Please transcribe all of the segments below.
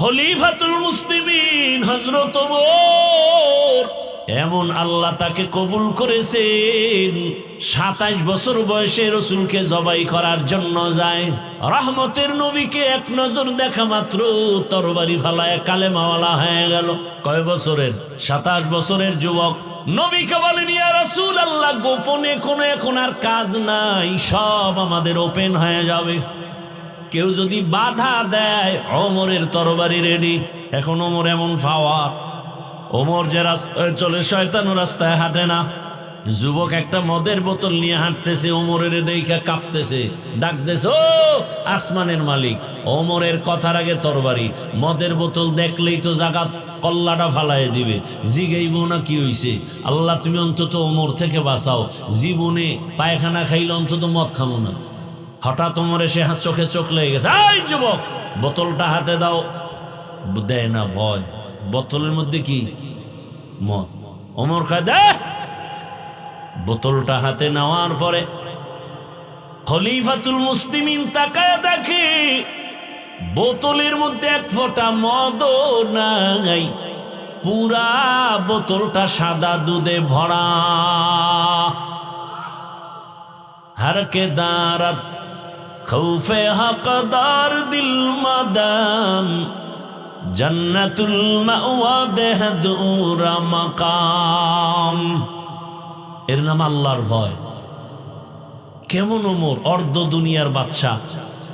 খলিফাতুল মুসলিমিন হযরত ওমর, এমন আল্লাহ তাকে কবুল করেছেন 27 বছর বয়সে রাসূলকে জবাই করার জন্য যায়। রহমতের নবীকে এক নজর দেখা মাত্র তরবারি ফালায় কালেমাওয়ালা হয়ে গেল। কয় বছরের? 27 বছরের যুবক। নবীকে বলেন, ইয়া রাসূলুল্লাহ, গোপনে কোনো এখন আর কাজ নাই, সব আমাদের ওপেন হয়ে যাবে। কেউ যদি বাধা দেয়, ওমরের তরবারি রেডি। এখন ওমর এমন ফাওয়া, ওমর যে রাস্তায় চলে শয়তান রাস্তায় হাঁটে না। যুবক একটা মদের বোতল নিয়ে হাঁটতেছে, ওমরের দেখে কাঁপতেছে, ডাকতেছে, ও আসমানের মালিক। ওমরের কথার আগে তরবারি। মদের বোতল দেখলেই তো জাগাত কল্লাটা ফালায় দিবে। জিগাইব না কি হইছে, আল্লাহ তুমি অন্তত ওমর থেকে বাঁচাও, জীবনে পায়খানা খাইলে অন্তত মদ খাবো না। হঠাৎ ওমর এসে চোখে চোখ লেগে গেছে, এই যুবক বোতলটা হাতে দাও। দেয় না, ভয়। বোতলের মধ্যে কি? মদ। ওমর কয়, দে। বোতলটা হাতে নেওয়ার পরে খলিফাতুল মুসলিমিন তাকায় দেখে বোতলের মধ্যে এক ফোঁটা মদও নাই, পুরা বোতলটা সাদা দুধে ভরা। হরকে দারত খৌফে হকদার দিল মাদাম, জান্নাতুল মাওয়া দেহদুরা মাকাম। এর নাম আল্লাহর ভয়। কেমন ওমর, অর্ধ দুনিয়ার বাদশা।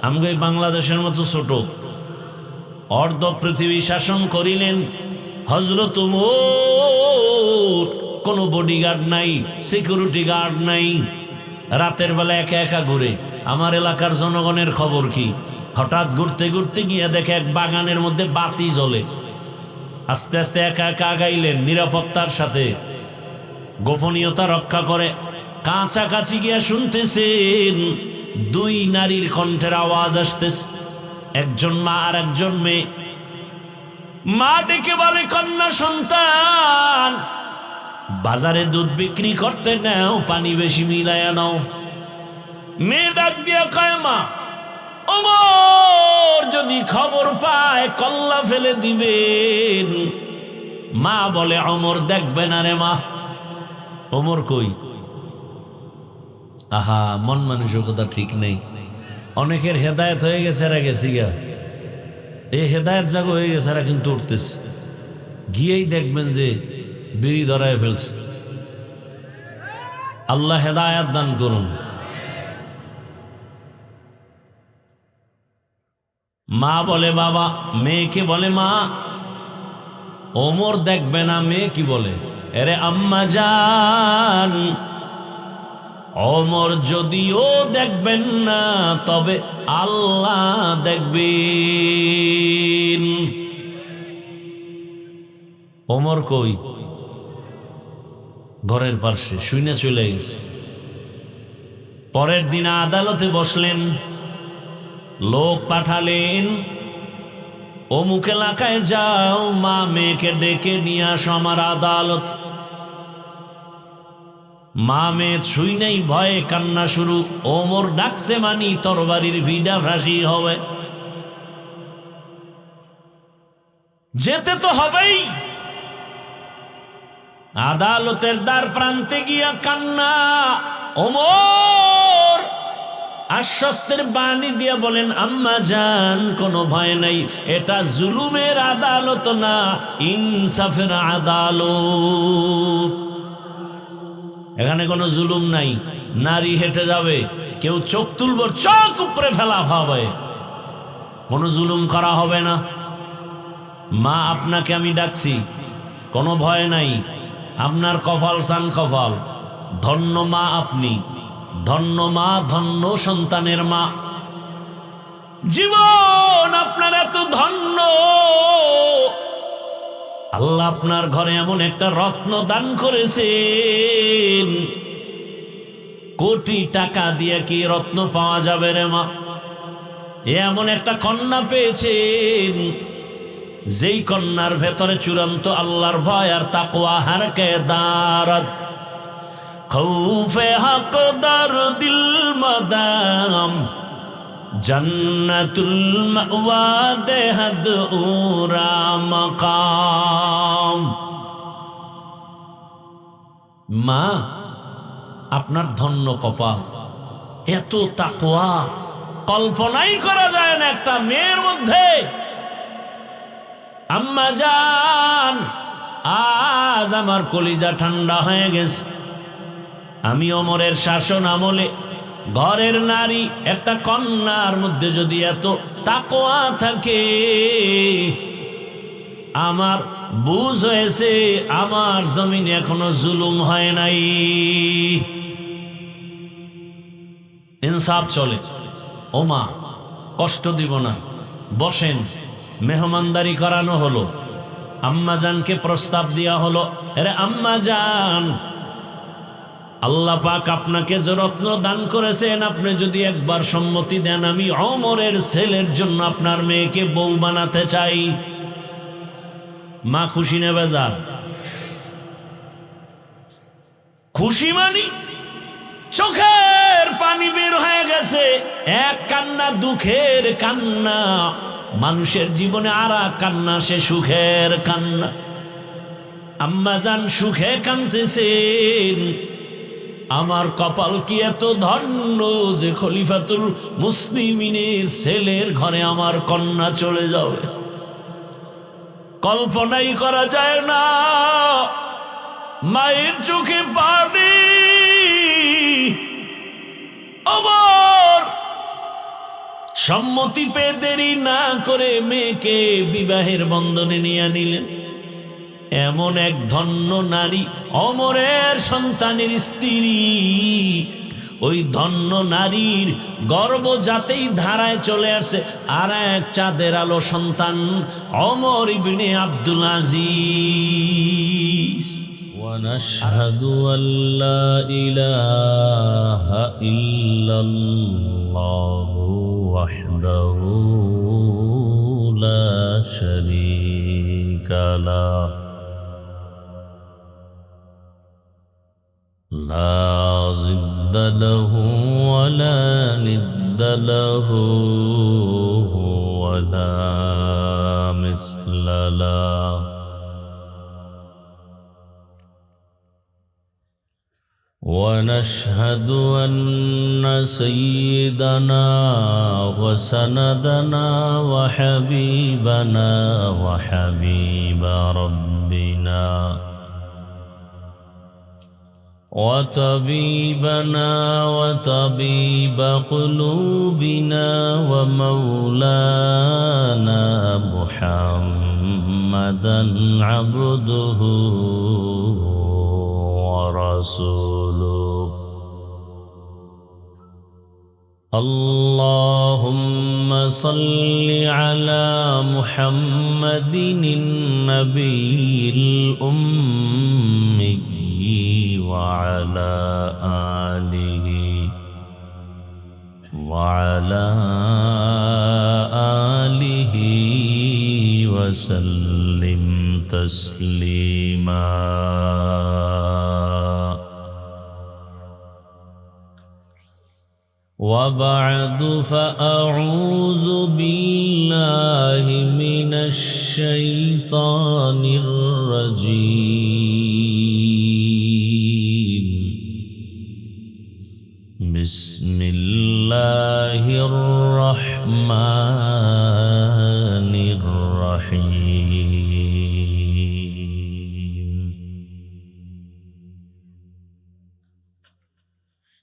আমাকে বাংলাদেশের মতো ছোট, অর্ধ পৃথিবী শাসন করিলেন হযরত ওমর। কোনো বডিগার্ড নাই, সিকিউরিটি গার্ড নাই, রাতের বেলা একা একা ঘুরে। আমার এলাকার জনগণের খবর কি? হঠাৎ ঘুরতে ঘুরতে গিয়ে দেখে এক বাগানের মধ্যে বাতি জ্বলে। আস্তে আস্তে একা একা আগাইলেন নিরাপত্তার সাথে, গোপনীয়তা রক্ষা করে। কাছাকাছি গিয়া শুনতেছেন দুই নারীর কণ্ঠের আওয়াজ আসতেছে, একজন মা আর একজন মেয়ে। মা ডেকে বলে, কন্যা সন্তান, বাজারে দুধ বিক্রি করতে নাও, পানি বেশি মিলাইয়া নাও। মেয়ে ডাক দিয়া কয়, মা, ওমর যদি খবর পায় কল্লা ফেলে দিবেন। মা বলে, ওমর দেখবে না রে মা। ওমর কই? আহা, মন মানসিকতা ঠিক নেই। অনেকের হেদায়েত হয়ে গেছে, এরা গেছি গা, এই হেদায়েত জাগো হয়ে গেছে, এরা কিন্তু উঠতেছে। গিয়েই দেখবেন যে বিড়ি ধরায় ফেলছে। আল্লাহ হেদায়েত দান করুন। মা বলে বাবা, মেয়েকে বলে, মা ওমর দেখবে না। মেয়ে কি বলে, আরে আম্মা জান, ওমর যদিও দেখবেন না, তবে আল্লাহ দেখবেন। ওমর কই? ঘরের পাশে শুইনা চলে গেছে। পরের দিন আদালতে বসলেন, লোক পাঠালেন, অমুক এলাকায় যাও, মা মেয়েকে ডেকে নিয়ে আসো আমার আদালত। মা মেয়ে শুই নাই, ভয়ে কান্না শুরু। ওমর ডাকছে মানি তরবারির ভিডা ফাঁসি হবে, যেতে তো হবেই। আদালতের দ্বার প্রান্তে গিয়া কান্না। ওমর আশ্বস্তের বাণী দিয়া বলেন, আম্মা জান, কোনো ভয় নাই, এটা জুলুমের আদালত না, ইনসাফের আদালত। এখানে কোনো জুলুম নাই। নারী হেঁটে যাবে, কেউ চোখ তুলব, চোখ উপরে ফেলা হবে, কোনো জুলুম করা হবে না। মা, আপনাকে আমি ডাকছি, কোনো ভয় নাই। আপনার কপাল সান কপাল, ধন্য মা আপনি, ধন্য মা, ধন্য সন্তানের মা। জীবন আপনার এত ধন্য, আল্লাহ আপনার ঘরে এমন একটা রত্ন দান করেছেন। কোটি টাকা দিয়ে কি রত্ন পাওয়া যাবে রে মা? এমন একটা কন্যা পেয়েছেন, যেই কন্যার ভেতরে চূড়ান্ত আল্লাহর ভয় আর তাকওয়া। হারকে দারত খৌফে হকদার দিল মাদাম, জান্নাতুল মাওয়া দেহাদ উরা মাকাম। মা, আপনার ধন্য কপাল, এত তাকওয়া কল্পনাই করা যায় না একটা মেয়ের মধ্যে। আম্মা জান, আজ আমার কলিজা ঠান্ডা হয়ে গেছে। আমি ওমরের শাসন আমলে ঘরের নারী একটা কন্যার মধ্যে যদি এত তাকওয়া থাকে, আমার বুঝ হয়েছে আমার জমিনে এখনো জুলুম হয় নাই। ইনসাফ চলে। ও মা, কষ্ট দিব না, বসেন। মেহমানদারি করানো হলো, আম্মাজানকে প্রস্তাব দেওয়া হলো, আরে আম্মাজান, আল্লাহ পাক আপনাকে যে রত্ন দান করেছেন, আপনি যদি একবার সম্মতি দেন, আমি ওমরের ছেলের জন্য আপনার মেয়েকে বউ বানাতে চাই। মা খুশি না বেজার? খুশি মানি চোখের পানি বের হয়ে গেছে। এক কান্না দুঃখের কান্না, মানুষের জীবনে আর এক কান্না, সে সুখের কান্না। আম্মাজান সুখে কাঁদতেছেন। আমার কপাল কি এত ধন্য যে খলিফাতুল মুসলিমিনের ছেলের ঘরে আমার কন্যা চলে যাবে। কল্পনাই করা যায় না। মায়ের চোখে পানি। ওমর সম্মতি পেয়ে দেরি না করে মেয়েকে বিবাহের বন্ধনে নিয়ে নিলেন। এমন এক ধন্য নারী, ওমরের সন্তানের স্ত্রী। ওই ধন্য নারীর গর্ব যাতেই ধারায় চলে আসে আর এক চাঁদের আলো সন্তান, ওমর ইবনে আব্দুল আজিজ। ونشهد أن لا إله إلا الله وحده لا شريك له لا ضد له ولا ند له ولا مثل له ونشهد أن سيدنا وسندنا وحبيبنا وحبيب ربنا وطبيبنا وطبيب قلوبنا ومولانا محمدا عبده ورسوله. اللهم صل على محمد النبي الأمي وعلى آله وسلم تسليما. وبعد فأعوذ بالله من الشيطان الرجيم. بسم الله الرحمن الرحيم.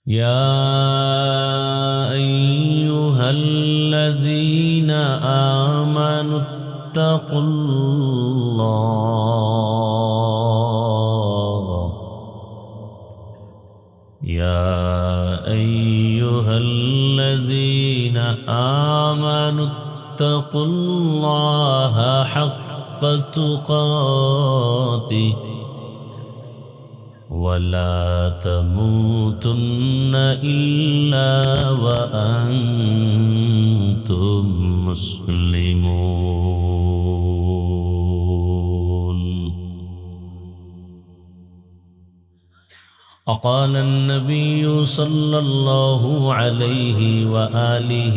يا أيها الذين آمنوا اتقوا الله. يا أيها الذين آمنوا اتقوا الله حق تقاته ولا تموتن إلا وأنتم مسلمون. وقال النبي صلى الله عليه وآله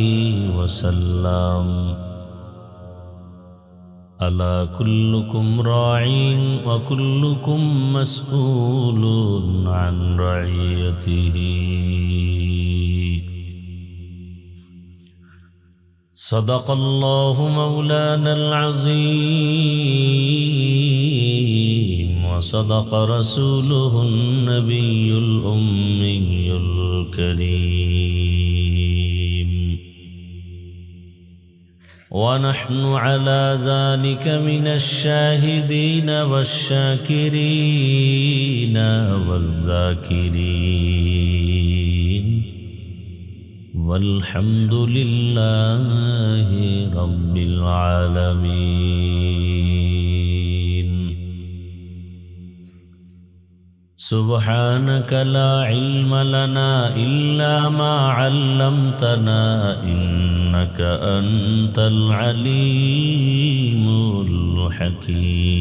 وسلم ألا كلكم راع وكلكم مسؤول عن رعيته صدق الله مولانا العظيم وصدق رسوله النبي الأمي الكريم ونحن على ذلك من الشاهدين والشاكرين والذاكرين والحمد لله رب العالمين سبحانك لا علم لنا إلا ما علمتنا إنك أنت العليم الحكيم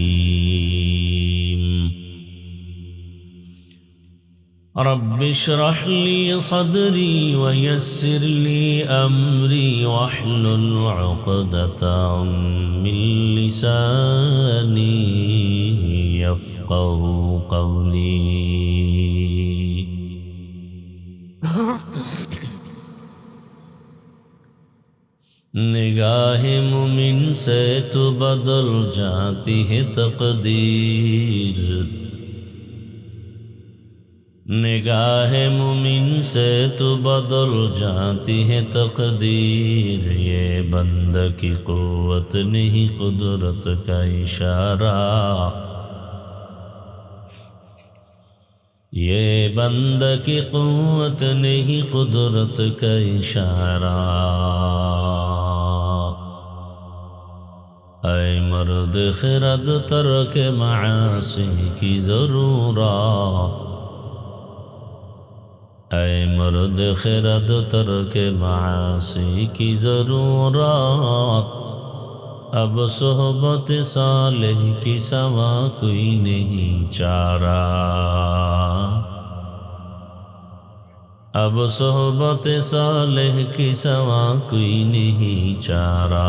رب اشرح لي صدري ويسر لي أمري واحلل عقدة من لساني يفقه قولي نگاہ مومن سے تو بدل جاتی ہے تقدیر نگاہ مومن سے تو بدل جاتی ہے تقدیر یہ بند کی قوت نہیں قدرت کا اشارہ یہ بند کی قوت نہیں قدرت کا اشارہ اے مرد خرد ترک معاصی کی ضرورت اے مرد خرد ترک معاصی کی ضرورت اب صحبت صالح کی سوا کوئی نہیں چارہ اب صحبت صالح کی سوا کوئی نہیں چارہ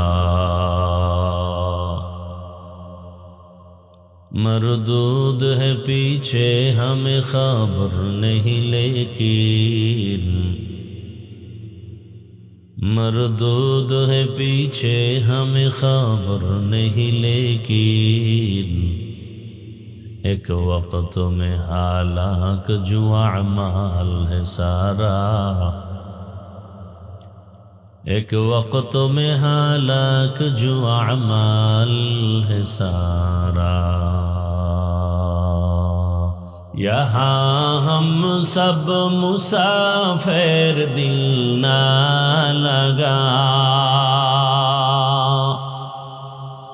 مردود ہے پیچھے ہمیں خبر نہیں لیکن مردود ہے پیچھے ہمیں خبر نہیں لیکن ایک وقت میں ہلاک جو اعمال ہے سارا ایک وقت میں ہلاک جو اعمال ہے سارا یہاں ہم سب مسافر دل نہ لگا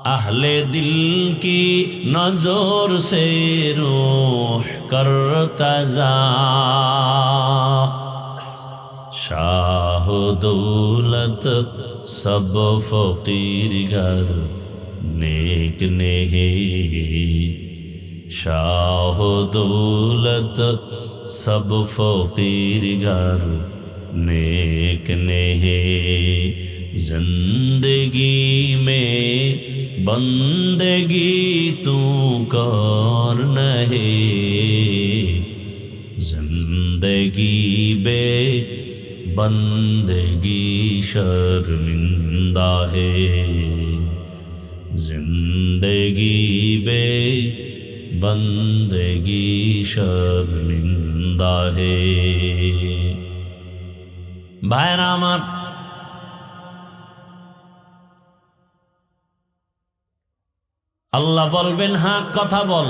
اہل دل کی نظر سے روح کرتا ذا شاہ دولت سب فقیر گھر نیک نہیں شاہ دولت سب فقیر گھر نیک نہیں زندگی میں بندگی تو کر نہیں زندگی بے بندگی شرمندہ ہے زندگی بے بندگی شرمندہ ہے بھائیرا আমার আল্লাহ বলবেন হাত কথা বল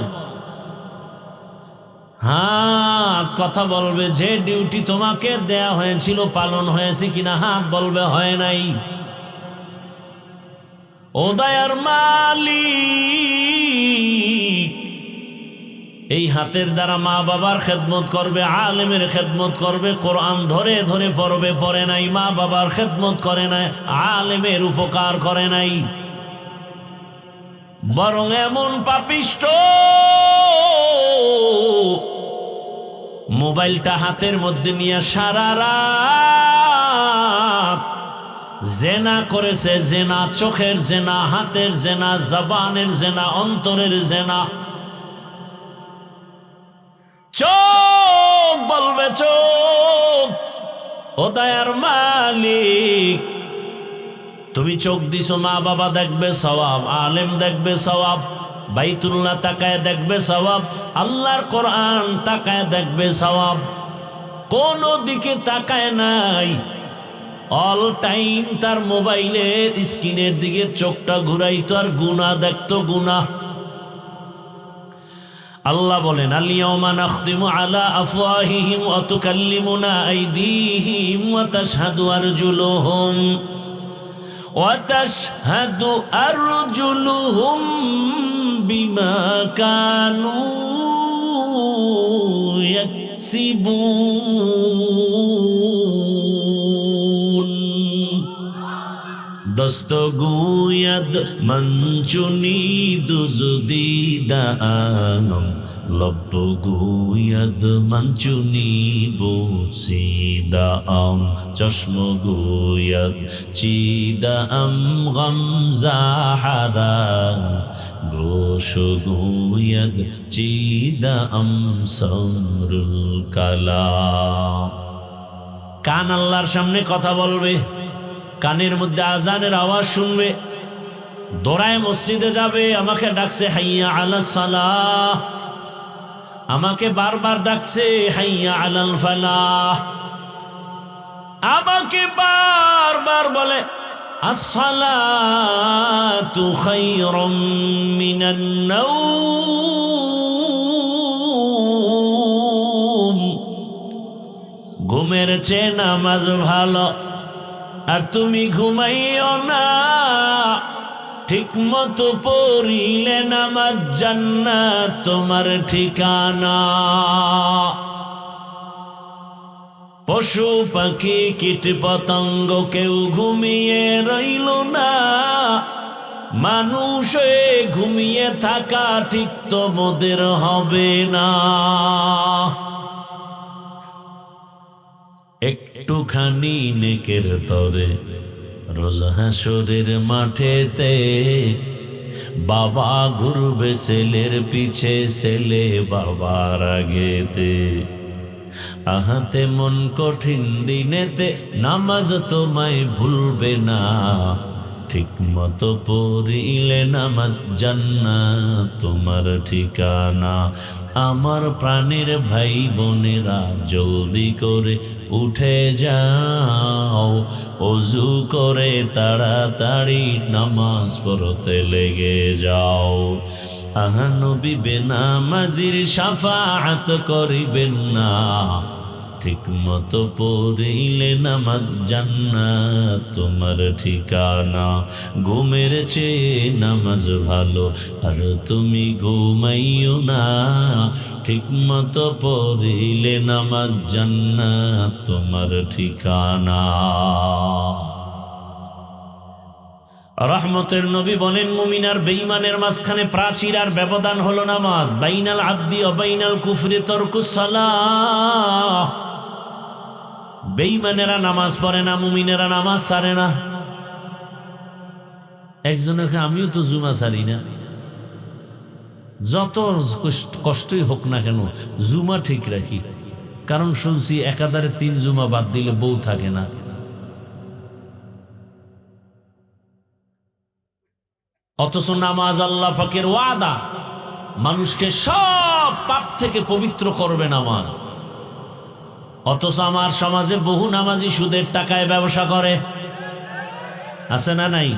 হাত কথা বলবে যে ডিউটি তোমাকে দেয়া হয়েছিল পালন হয়েছে কিনা হাত বলবে হয় নাই ও দয়ার মালিক এই হাতের দ্বারা মা বাবার খেদমত করবে আলেমের খেদমত করবে কোরআন ধরে ধরে পড়বে পড়ে নাই মা বাবার খেদমত করে নাই আলেমের উপকার করে নাই বরং এমন পাপিষ্ট মোবাইলটা হাতের মধ্যে নিয়ে সারা রাত জেনা করেছে, জেনা, চোখের জেনা, হাতের জেনা, জবানের জেনা, অন্তরের জেনা। চোখ বলবে, চোখ, ও দয়ার মালিক, তুমি চোখ দিছো, মা বাবা দেখবে সওয়াব, আলেম দেখবে সওয়াব, বাইতুল্লাহ তাকায় দেখবে সওয়াব, আল্লাহর কোরআন তাকায় দেখবে সওয়াব। কোন দিকে তাকায় নাই, অল টাইম তার মোবাইলের স্ক্রিনের দিকে চোখটা ঘুরাইতো আর গুনাহ দেখতো, গুনাহ। আল্লাহ বলেন, আল-ইয়াওমা নাখতিমু আলা আফওয়াহিহিম ওয়া তুকাল্লিমুনা আইদিহিম ওয়া তাশহাদু আরজুলুহুম وتشهد أرجلهم بما كانوا يكسبون دستگوید من چنید زدیدم لب گوید من چنی بوسیدم چشم گوید چیدم غم زهرم گوش گوید چیدم صبر الکلام কান আল্লাহর সামনে কথা বলবে, কানের মধ্যে আজানের আওয়াজ শুনবে, দৌড়ায় মসজিদে যাবে, আমাকে ডাকছে হাইয়া আলাস সালাহ, আমাকে বারবার ডাকছে হাইয়া আলাল ফালাহ, আমাকে বারবার বলে আসসালাতু খায়রুম মিনান নাওম, ঘুমের চেয়ে নামাজ ভালো, আর তুমি ঘুমাইও না, ঠিক মতো পড়িলে নামাজ জান্নাত তোমার ঠিকানা। পশু পাখি কীট পতঙ্গ কেউ ঘুমিয়ে রইল না, মানুষ ঘুমিয়ে থাকা ঠিক তোমাদের হবে না। একটুখানি নেকের তরে রোজ হাসরের মাঠেতে বাবা ঘুরবে ছেলের পিছে, ছেলে বাবার আগেতে। আহাতে মন কঠিন দিনেতে নামাজ তোমায় ভুলবে না, ঠিক মতো পড়িলে নামাজ জান্নাত তোমার ঠিকানা। আমার প্রাণের ভাই বোনেরা জলদি করে উঠে যাও, ওযু করে তাড়াতাড়ি নামাজ পড়তে লেগে যাও। আহা নবী বেনামাজির শাফাআত করিবেন না, ঠিক মতো পড়িলে নামাজ জান্নাত তোমার ঠিকানা। ঘুমের চেয়ে নামাজ ভালো, আর তুমি ঘুমাইও না, ঠিক মতো পড়িলে নামাজ জান্নাত তোমার ঠিকানা। রহমতের নবী বলেন, মুমিন আর বেঈমানের মাঝখানে প্রাচীর আর ব্যবধান হলো নামাজ। বাইনাল আবদি ওয়া বাইনাল কুফরি তারকুস সালাহ। বেঈমানেরা নামাজ পড়ে না, মুমিনেরা নামাজ ছাড়ে না। একজনকে আমিও তো জুমা ছাড়ি না, যত কষ্টই হোক না কেন জুমা ঠিক রাখি, কারণ শুনছি একাধারে 3 জুমা বাদ দিলে বউ থাকে না। অথচ নামাজ আল্লাহ পাকের ওয়াদা, মানুষকে সব পাপ থেকে পবিত্র করবে নামাজ। অথচ আমার সমাজে বহু নামাজি সুদের টাকায় ব্যবসা করে, আছে না নাই?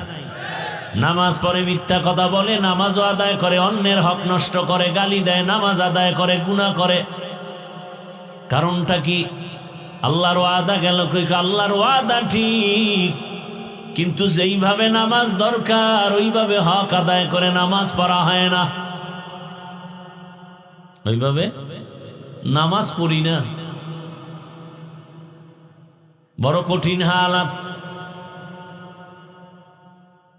নামাজ পড়ে মিথ্যা কথা বলে, নামাজও আদায় করে, অন্যের হক নষ্ট করে, গালি দেয়, নামাজ আদায় করে, গুনাহ করে। কারণটা কি? আল্লাহর ওয়াদা গেল কই? আল্লাহর ওয়াদা ঠিক, কিন্তু যেইভাবে নামাজ দরকার ওইভাবে হক আদায় করে নামাজ পড়া হয় না। ওইভাবে নামাজ পড়ি না, বড় কঠিন হালাত।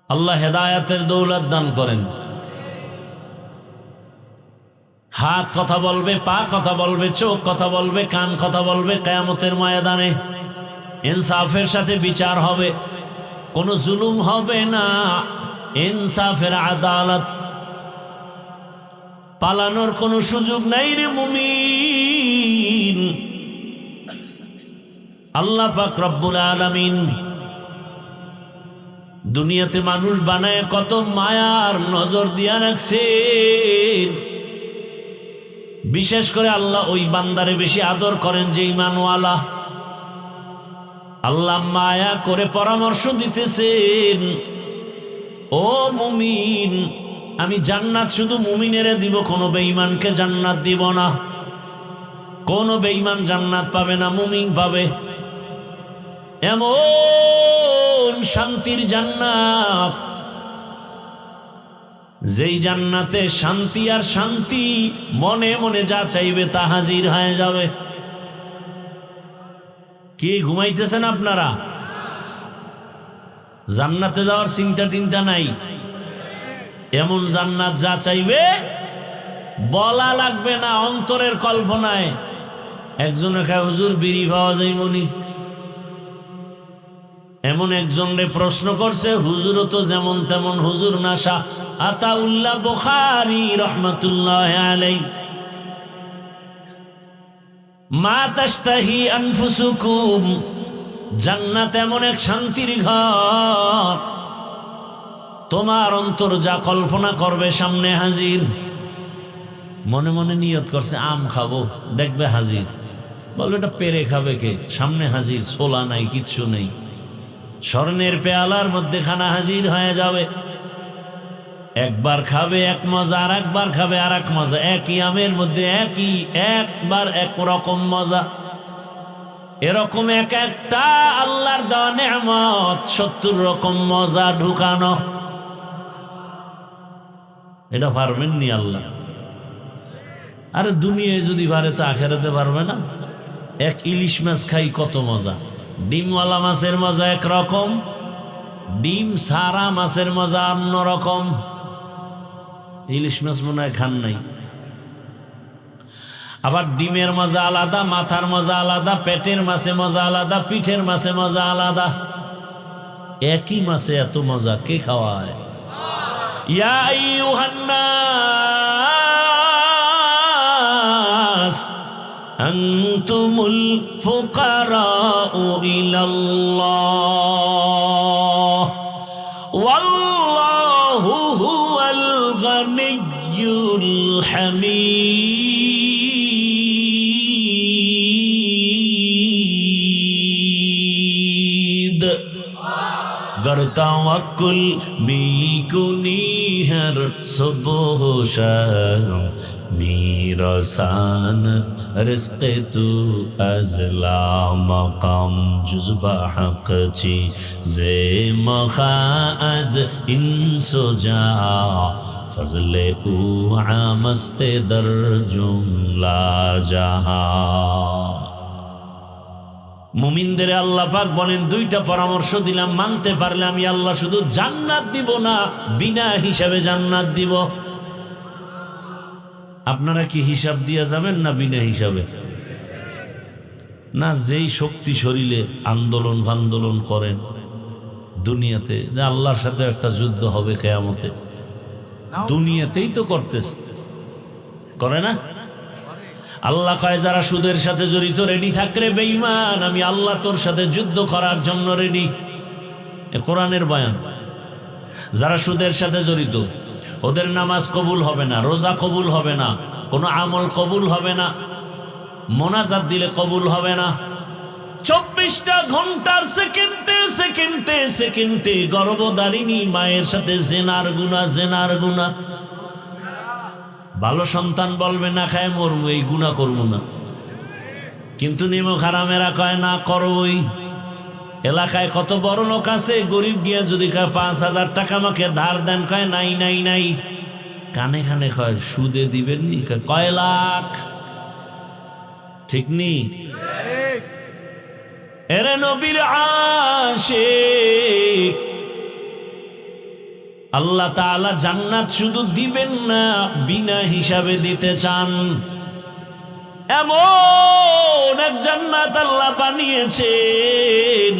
আল্লাহ হেদায়াতের দৌলত দান করেন। হাত কথা বলবে, পা কথা বলবে, চোখ কথা বলবে, কান কথা বলবে। কিয়ামতের ময়দানে ইনসাফের সাথে বিচার হবে, কোনো জুলুম হবে না। ইনসাফের আদালত, পালানোর কোনো সুযোগ নাই রে মুমিন। আল্লাহ পাক রব্বুল আলামিন দুনিয়াতে মানুষ বানায় কত মায়ার নজর দিয়া রাখছেন। বিশেষ করে আল্লাহ ওই বান্দারে বেশি আদর করেন যে ঈমানওয়ালা। আল্লাহ মায়া করে পরামর্শ দিতেছেন, ও মুমিন, আমি জান্নাত শুধু মুমিনেরে দিব, কোনো বেঈমানকে জান্নাত দিব না। কোনো বেঈমান জান্নাত পাবে না, মুমিন পাবে। এমন শান্তির জান্নাত, যেই জান্নাতে শান্তি আর শান্তি, মনে মনে যা চাইবে তা হাজির হয়ে যাবে। কি ঘুমাইতেছেন আপনারা? জান্নাতে যাওয়ার চিন্তা টিন্তা নাই। এমন জান্নাত যা চাইবে বলা লাগবে না, অন্তরের কল্পনায়। একজনে খায় হুজুর বিড়ি পাওয়া যায় মনি, এমন একজনরে প্রশ্ন করছে, হুজুরও তো যেমন তেমন হুজুর নাশা। আতাউল্লাহ বুখারী রাহমাতুল্লাহ আলাইহি, মা তাশতাহি আনফুসুকুম, জান্নাত এমন এক শান্তির ঘর, তোমার অন্তর যা কল্পনা করবে সামনে হাজির। মনে মনে নিয়ত করছে আম খাবো, দেখবে হাজির। বলবে এটা পেরে খাবে কে? সামনে হাজির, ছোলা নাই, কিচ্ছু নেই। স্বর্ণের পেয়ালার মধ্যে খানা হাজির হয়ে যাবে। একবার খাবে এক মজা, আর একবার খাবে আর এক মজা। একই আমের মধ্যে একবার একরকম মজা। এরকম এক একটা আল্লাহর দেওয়া নেয়ামত, 70 রকম মজা ঢুকানো। এটা পারবেন নি আল্লাহ? আরে দুনিয়ায় যদি পারে তো আখেরাতে পারবে না? এক ইলিশ মাছ খাই কত মজা। ডিমওয়ালা মাছের মজা একরকম, ডিম সারা মাছের মজা অন্যরকম। ইলিশ মাছ মনে হয় খান নাই। আবার ডিমের মজা আলাদা, মাথার মজা আলাদা, পেটের মাছে মজা আলাদা, পিঠের মাছে মজা আলাদা। একই মাছে এত মজা কে খাওয়ায়? ইয়া আইয়ুহান নাস আনতুমুল ফুকারাউ ইলাল্লাহ ওয়াল্লাহু হুয়াল গানিয়্যুল হামিদ। गर तवक्कुल बीकुनी हर सुबह शाम मीरसान रिज़्क़ तू अज़ला मकाम जुज़बा हक़ ची ज़े मखा अज़ इंसो जा फज़ले ऊ आमस्ते दर जुमला जहां। মুমিনদের আল্লাহ পাক বলেন, দুইটা পরামর্শ দিলাম, মানতে পারলে আমি আল্লাহ শুধু জান্নাত দিব না, বিনা হিসাবে জান্নাত দিব। আপনারা কি হিসাব দিয়া যাবেন না বিনা হিসাবে? না, যেই শক্তি শরীরে আন্দোলন ফান্দোলন করেন দুনিয়াতে, যে আল্লাহর সাথে একটা যুদ্ধ হবে কিয়ামতে, দুনিয়াতেই তো করতেছে, করে না? আল্লাহ কয় যারা সুদের সাথে জড়িত রেডি থাকলে বেঈমান, আমি আল্লাহ তোর সাথে যুদ্ধ করার জন্য রেডি। এ কোরআনের বয়ান। যারা সুদের সাথে জড়িত, ওদের নামাজ কবুল হবে না, রোজা কবুল হবে না, কোনো আমল কবুল হবে না, মোনাজাত দিলে কবুল হবে না। 24টা ঘন্টার সেকেন্ডে সেকেন্ডে সেকেন্ডে গর্ভধারিণী মায়ের সাথে জেনার গুনাহ। ভালো সন্তান বলবে না খায় মরবো, এই গুনাহ করবো না, কিন্তু নিমক হারামেরা কয় না করবই। এলাকায় কত বড় লোক আছে, গরিব গিয়া যদি কয় 5000 টাকা আমাকে ধার দেন, কয় নাই নাই নাই। কানে কানে কয় সুদে দিবেন নি, কয় লাখ। ঠিক নি? এরে নবীর আশিক, আল্লাহ তাআলা জান্নাত শুধু দিবেন না, বিনা হিসাবে দিতে চান। এমন এক জান্নাত আল্লাহ বানিয়েছেন।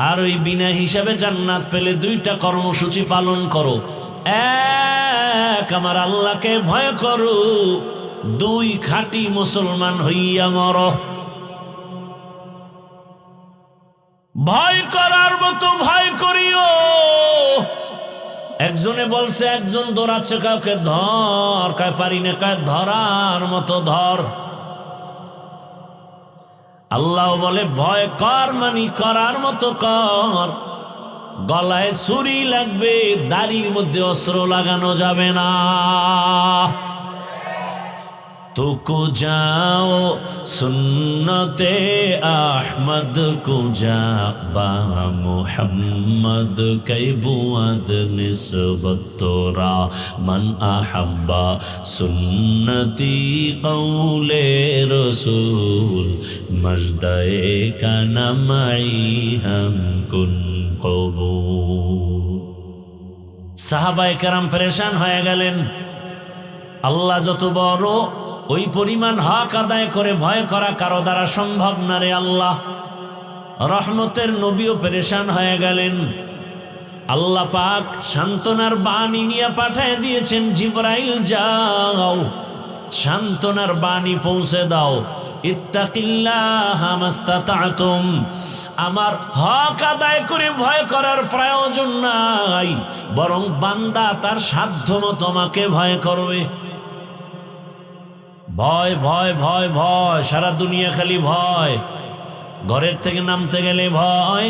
আর ওই বিনা হিসাবে জান্নাত পেলে দুইটা কর্মসূচি পালন করো। এক, আমার আল্লাহকে ভয় করো। দুই, খাঁটি মুসলমান হইয়া মরো। ভয় করার মতো ভয় করিও। একজনে বলছে, একজন দৌড়াচ্ছে, কাউকে ধর, কায় পারি না, কায় ধরার মতো ধর। আল্লাহ বলে ভয় কর, মানি করার মতো কর। গলায় ছুরি লাগবে, দাড়ির মধ্যে অস্ত্র লাগানো যাবে না। तुको जाओ सुन्नते अहमद को जा बा मुहम्मद कै बुअद निस्बत तोरा मन अहब्बा सुन्नती कौले रसूल मजदए का नमाई हम कुन कबूल। साहाबाए केराम परेशान হয়ে গেলেন। আল্লাহ যত বড়, ওই পরিমাণ হক আদায় করে ভয় করা কারো দ্বারা সম্ভব না রে আল্লাহ। রহমতের নবীও পেরেশান হয়ে গেলেন। আল্লাহ পাক সান্ত্বনার বাণী নিয়ে পাঠিয়ে দিয়েছেন, জিবরাইল যাও সান্ত্বনার বাণী পৌঁছে দাও। ইত্তাকিল্লাহা মাস্তাতাতুম, আমার হক আদায় করে ভয় করার প্রয়োজন নাই, বরং বান্দা তার সাধ্য মতো আমাকে ভয় করবে। ভয় ভয় ভয় ভয়, সারা দুনিয়া খালি ভয়। ঘরের থেকে নামতে গেলে ভয়,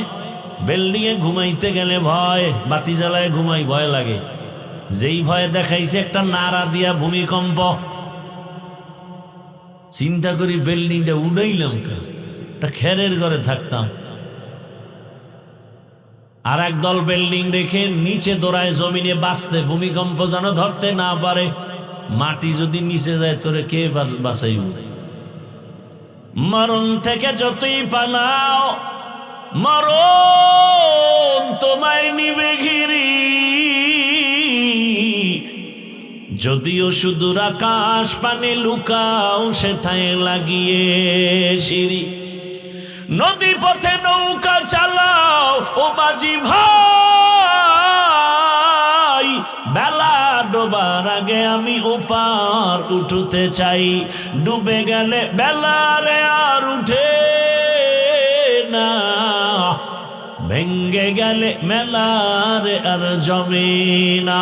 বিল্ডিং এ ঘুমাইতে গেলে ভয়, বাতি জ্বালায় ঘুমাই ভয় লাগে। যেই ভয় দেখাইছে একটা নাড়া দিয়া ভূমিকম্প, চিন্তা করি বিল্ডিংটা উড়াইলাম, একটা খেরের ঘরে থাকতাম। আর একদল বিল্ডিং রেখে নিচে দৌড়ায় জমিনে বাঁচতে, ভূমিকম্প যেন ধরতে না পারে। মাটি যদি নিচে যায় তোরে কে বাঁচাইব? মরণ থেকে যতই পালাও, মরণ তোমায় নিবে ঘিরি। যদিও সুদূর আকাশ পানে লুকাও, সেথায় লাগিয়ে সিঁড়ি। নদী পথে নৌকা চালাও ও বাজি ভাই, বেলা ডোবার আগে আমি ওপার উঠতে চাই। ডুবে গেলে বেলারে আর উঠে না, ভেঙ্গে গেলে মেলারে আর জমে না।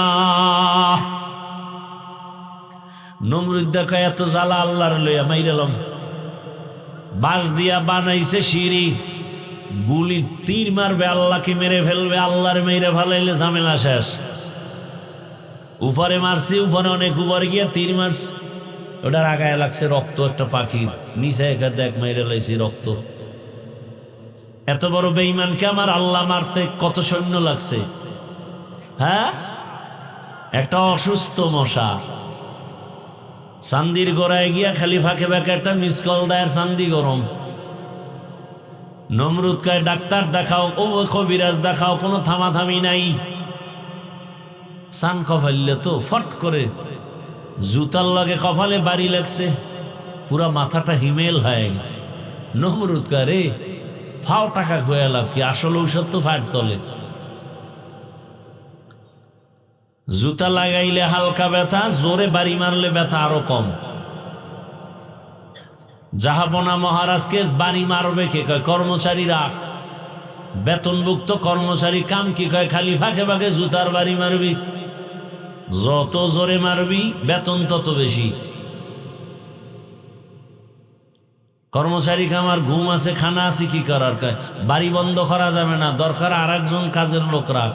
নমরুদ দেখা এত জ্বালা আল্লাহর লইয়া মাইরালাম। বাঁশ দিয়া বানাইছে সিঁড়ি, গুলি তীর মারবে, আল্লাহকে মেরে ফেলবে। আল্লাহর মেরে ফেলাইলে ঝামেলা শেষ। উপরে মারছি, উপরে অনেক উপরে গিয়া তীর মারছি, ওটার আগায় লাগছে রক্ত একটা পাখির, নিচে একা দেখ মেরে লাইছি রক্ত। এত বড় বেঈমানকে আমার আল্লাহ মারতে কত সৈন্য লাগছে। হ্যাঁ, একটা অসুস্থ মশা চান্দির গোড়ায় গিয়া খালি ফাঁকে ফাঁকে একটা মিস কল দেয়, চান্দি গরম। নমরুদ কয় ডাক্তার দেখাও, ও কবিরাজ দেখাও, কোনো থামাথামি নাই। সান কফাইলে তো ফট করে জুতার লগে কপালে বাড়ি লাগছে, পুরা মাথাটা হিমেল হয়ে গেছে। নমরুদ কয় রে ফাও টাকা খোয়া লাভ কি, আসল ঔষধ তো ফাট তলে। জুতা লাগাইলে হালকা ব্যথা, জোরে বাড়ি মারলে ব্যথা আরো কম। জাহাপনা মহারাজকে বাড়ি মারবে কে? কয় কর্মচারীরা, বেতনভুক্ত কর্মচারী। কাম কি? কয় খালি ফাঁকে ফাঁকে জুতার বাড়ি মারবি, যত জোরে মারবি বেতন তত বেশি। কর্মচারী কামার ঘুম আছে, খানা আছে, কি করার? কয় বাড়ি বন্ধ করা যাবে না, দরকার আর একজন কাজের লোক রাখ।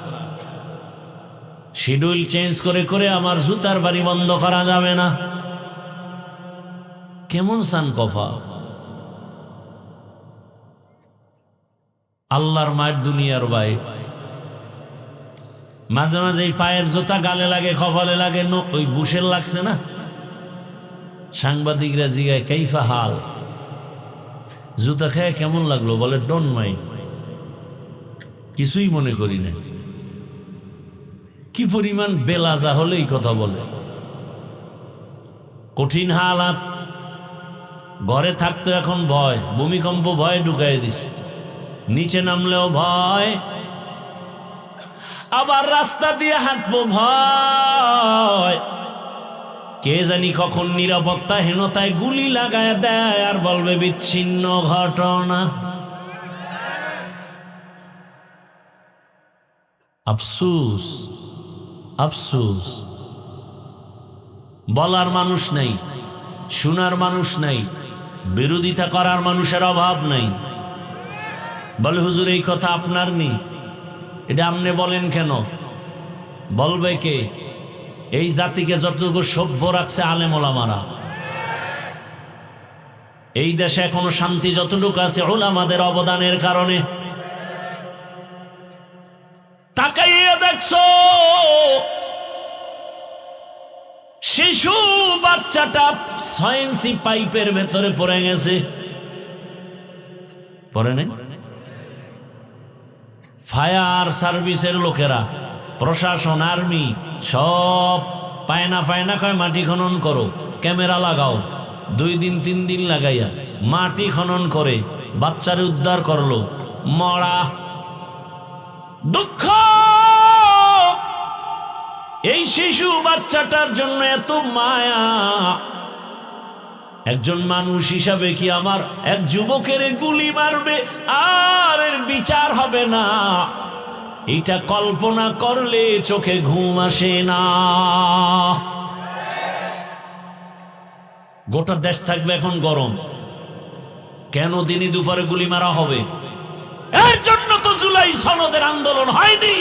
শিডিউল চেঞ্জ করে করে আমার জুতার বাড়ি বন্ধ করা যাবে না। কেমন সান কফা! আল্লাহর মায়ের দুনিয়ার ভাই। মাঝে মাঝে এই পায়ের জুতা গালে লাগে, কপালে লাগে, ওই বুশের লাগছে না। সাংবাদিকরা জিগায় কাইফা হাল, জুতা খেয়ে কেমন লাগলো? বলে ডোন্ট মাইন্ড, কিছুই মনে করি না। কি পরিমাণ বেলাজা হলে এই কথা বলে। কঠিন হালাত, ঘরে থাকতো এখন ভয়, ভূমিকম্প ভয় ঢুকাই দিছে, নিচে নামলেও ভয়, আবার রাস্তা দিয়ে হাঁটবো ভয়, কে জানি কখন নিরাপত্তাহীনতায় গুলি লাগায় দেয় আর বলবে বিচ্ছিন্ন ঘটনা। আফসুস আফসুস, বলার মানুষ নাই, শোনার মানুষ নাই, বিরোধিতা করার মানুষের অভাব নাই। বলে হুজুর এই কথা আপনার নেই, এটা আপনি বলেন কেন? বলবে কে? এই জাতিকে যতটুকু সভ্য রাখছে আলেম ওলামারা। এই দেশে এখনো শান্তি যতটুকু আছে ওলামাদের অবদানের কারণে। তাকাইয়া দেখছো শিশু বাচ্চাটা 6 ইঞ্চি পাইপের ভেতরে পড়ে গেছে, পড়ে নেই? ফায়ার সার্ভিসের লোকেরা, প্রশাসন, আর্মি সব পায়না কয় মাটি খনন করো, ক্যামেরা লাগাও, 2 দিন 3 দিন লাগাইয়া মাটি খনন করে বাচ্চারে উদ্ধার করলো। মরা দুঃখ, এই শিশু বাচ্চাটার জন্য এত মায়া। একজন মানুষ হিসাবে কি আমার এক যুবকের গুলি মারবে আর এর বিচার হবে না? এটা কল্পনা করলে চোখে ঘুম আসে না। গোটা দেশ থাকবে এখন গরম, কেন দিনে দুপুরে গুলি মারা হবে? এর জন্য তো জুলাই সনদের আন্দোলন হয়নি।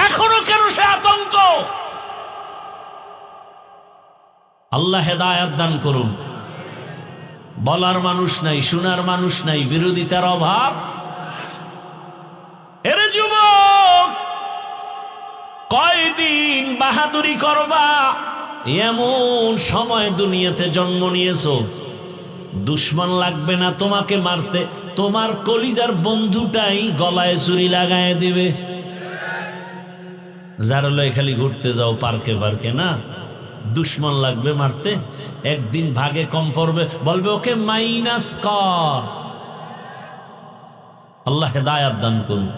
এখনো কেন সে আতঙ্ক? আল্লাহ হেদায়েত দান করুন। বলার মানুষ নাই, শোনার মানুষ নাই, বিরোধিতার অভাব। এরে যুবক, কয়দিন বাহাদুরি করবা? এমন সময় দুনিয়াতে জন্ম নিয়েছো, দুশ্মন লাগবে না তোমাকে মারতে, তোমার কলিজার বন্ধুটাই গলায় ছুরি লাগায় দিবে। যার লয় খালি ঘুরতে যাও পার্কে পার্কে, না, দুশ্মন লাগবে মারতে, একদিন ভাগে কম পড়বে, বলবে ওকে মাইনাস কর। আল্লাহ হেদায়েত দান করুন।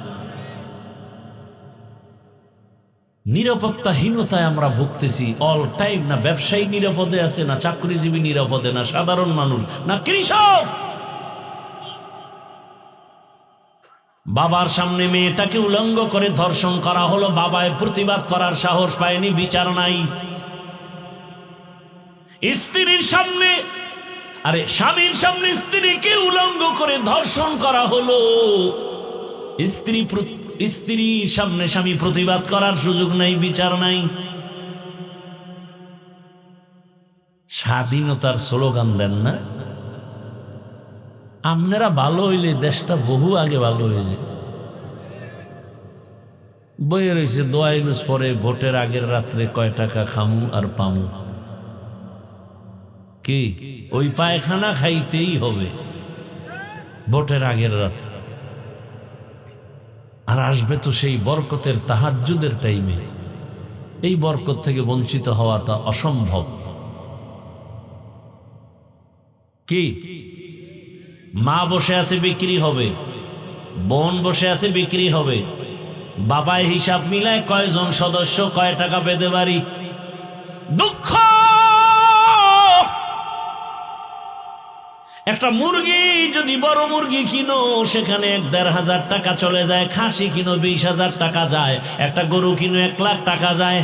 নিরাপত্তাহীনতায় আমরা ভুগতেছি অল টাইম। না ব্যবসায়ী নিরাপদে আছে, না চাকরিজীবী নিরাপদে, না সাধারণ মানুষ, না কৃষক। বাবার সামনে মেয়েটাকে উলঙ্গ করে ধর্ষণ করা হলো, বাবায় প্রতিবাদ করার সাহস পায়নি, বিচার নাই। স্ত্রীর সামনে, আরে স্বামীর সামনে স্ত্রীকে উলঙ্গ করে ধর্ষণ করা হলো, স্ত্রীর সামনে স্বামী প্রতিবাদ করার সুযোগ নাই, বিচার নাই। স্বাধীনতার স্লোগান দেন না? আপনারা ভালো হইলে দেশটা বহু আগে ভালো হয়ে যেত। বইয়ে রয়েছে দোয়া ইউনুস পরে ভোটের আগের রাত্রে কয় টাকা খামু আর পামু। কি ওই পায়খানা খাইতেই হবে ভোটের আগের রাত। আর আসবে তো সেই বরকতের তাহাজ্জুদের টাইমে, এই বরকত থেকে বঞ্চিত হওয়াটা অসম্ভব। কি মা বসে আছে বিক্রি হবে, বোন বসে আছে বিক্রি হবে, বাবায় হিসাব মিলায় কয়জন সদস্য, কয় টাকা পেতে পারি। দুঃখ, একটা মুরগি যদি বড় মুরগি কিনো সেখানে 1,500 টাকা চলে যায়, খাসি কিনো 20,000 টাকা যায়, একটা গরু কিনো 1 লাখ টাকা যায়।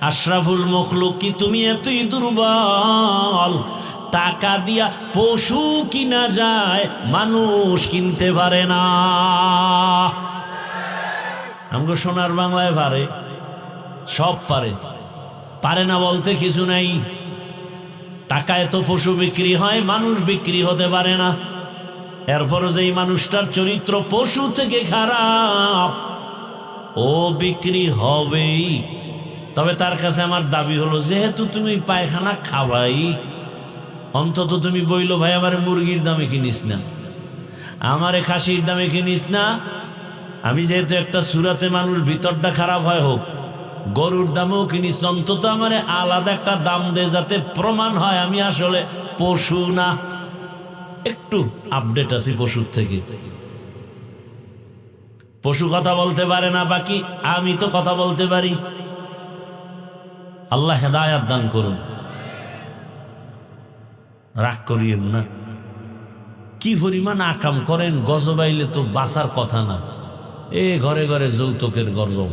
আশরাফুল মখলুক কি তুমি এতই দুর্বল? টাকা দিয়া পশু কিনা যায়, মানুষ কিনতে পারে না। আমগো সোনার বাংলায় পারে, সব পারে, পারে না বলতে কিছু নাই। টাকায় তো পশু বিক্রি হয়, মানুষ বিক্রি হতে পারে না। এরপরও যেই মানুষটার চরিত্র পশু থেকে খারাপ, ও বিক্রি হবেই। তবে তার কাছে আমার দাবি হলো, যেহেতু তুমি পায়খানা খাওয়াই, অন্তত তুমি বইলো ভাই আমারে মুরগির দামে কিনিস না, আমারে খাসির দামে কিনিস না, আমি যেহেতু একটা সূরাতে মানুষ ভিতরটা খারাপ হয় হোক, গরুর দামও কিনিস, অন্তত আমার আলাদা একটা দাম দে, যাতে প্রমাণ হয় আমি আসলে পশু না, একটু আপডেট আছি পশুর থেকে। পশু কথা বলতে পারে না, বাকি আমি তো কথা বলতে পারি। আল্লাহ হেদায়াত দান করুন। রাগ করিয়েন না। কি পরিমাণ আকাম করেন, গজবাইলে তো বাঁচার কথা না। এ ঘরে ঘরে যৌতুকের গজব।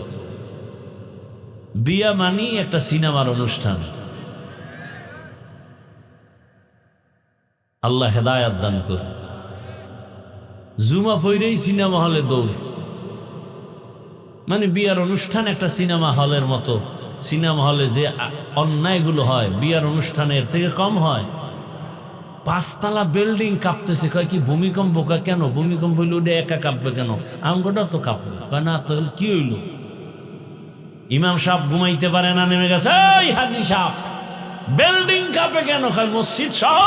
বিয়া মানি একটা সিনেমার অনুষ্ঠান। আল্লাহ হেদায়াত দান করুন। জুমা ফইরেই সিনেমা হলে দৌড়, মানে বিয়ার অনুষ্ঠান একটা সিনেমা হলের মতো। সিনেমা হলে যে অন্যায়গুলো হয় বিয়ার অনুষ্ঠানের থেকে কম হয়। 5 তলা বিল্ডিং কাঁপতেছে, কয় কি ভূমিকম্প? কেন ভূমিকম্প হইল? ওটা একা কাঁপবে কেন? আমগোটা তো কাঁপবে। কয় না, তো কি হইল? ইমাম সাহেব ঘুমাইতে পারে না, নেমে গেছে, এই হাজি সাহেব বিল্ডিং কাঁপে কেন? কয় মসজিদ সহ।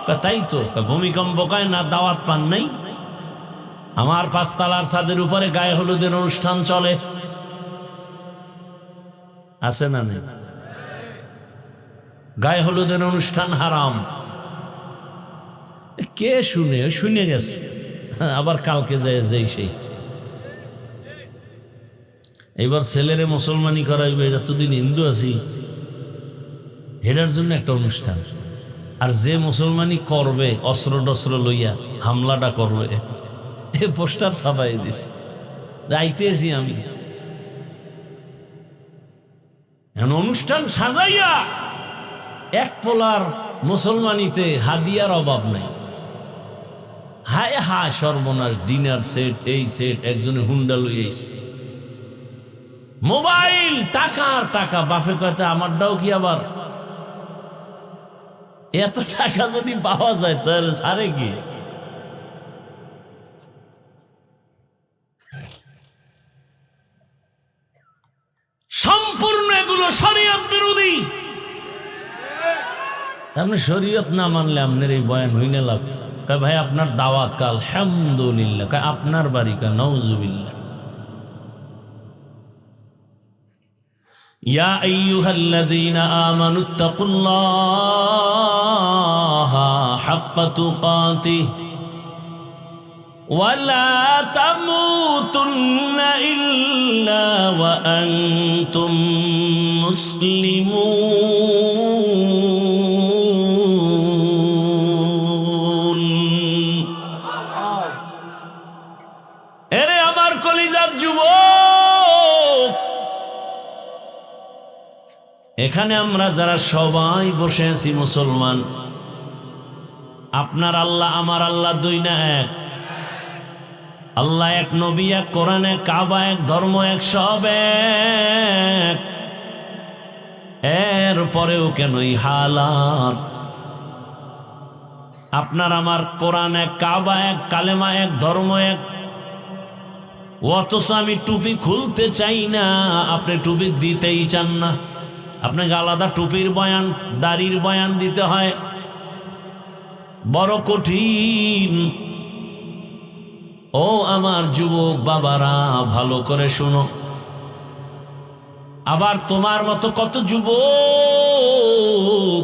কয় তাই তো। ভূমিকম্প? কয় না, দাওয়াত পান নাই? আমার 5 তলার ছাদের উপরে গায়ে হলুদের অনুষ্ঠান চলে, আছে না নেই? গায়ে হলুদের অনুষ্ঠান হারাম। কে শুনে? শুনে গেছে, আবার কালকে যায় যেই সেই। এবার ছেলেরে মুসলমানি করাইবে, এটা তোদিন হিন্দু আছি, এটার জন্য একটা অনুষ্ঠান। আর যে মুসলমানি করবে অস্ত্র টস্ত্র লইয়া হামলাটা করবে, এ পোস্টার ছাপাই দিছে, যাইতেছি আমি। এখন অনুষ্ঠান সাজাইয়া এক পোলার মুসলমানিতে হাদিয়ার অভাব নাই। হায় হায় সর্বনাশ, ডিনার সেট, এই সেট, একজনে হুন্ডা লইয়াছে, মোবাইল, টাকার টাকা। বাপে কয়টা আমারটাও কি আবার? এত টাকা যদি পাওয়া যায় তাহলে সারে কি? সম্পূর্ণ এগুলো শরীয়ত বিরোধী। আপনি শরীয়ত না মানলে আপনার এই বয়ান হইনে লাভ। কয় ভাই আপনার দাওয়াত? কাল আলহামদুলিল্লাহ। কয় আপনার বাড়ি? কয় নাউজুবিল্লাহ। ইয়া আইয়ুহাল্লাযীনা আমানুত্তাকুল্লাহা হাক্কা তুকাতিহি ওয়া লা তামুতুন্না ইল্লা ওয়া আনতুম মুসলিমুন। এরে আমার কলিজার যুবক, এখানে আমরা যারা সবাই বসে আছি মুসলমান, আপনার আল্লাহ আমার আল্লাহ দুই না এক? আল্লাহ এক, নবী এক, কোরআন এক, কাবা এক, ধর্ম এক, সব এক। এর পরেও কেন এই হালাত? আপনার আমার কোরআন এক, কাবা এক, কালেমা এক, ধর্ম এক, অথচ আমি টুপি খুলতে চাই না, আপনি টুপি দিতেই চান না। আপনাকে আলাদা টুপির বয়ান, দাড়ির বয়ান দিতে হয়, বড় কঠিন। ও আমার যুবক বাবারা, ভালো করে শুনো। আবার তোমার মতো কত যুবক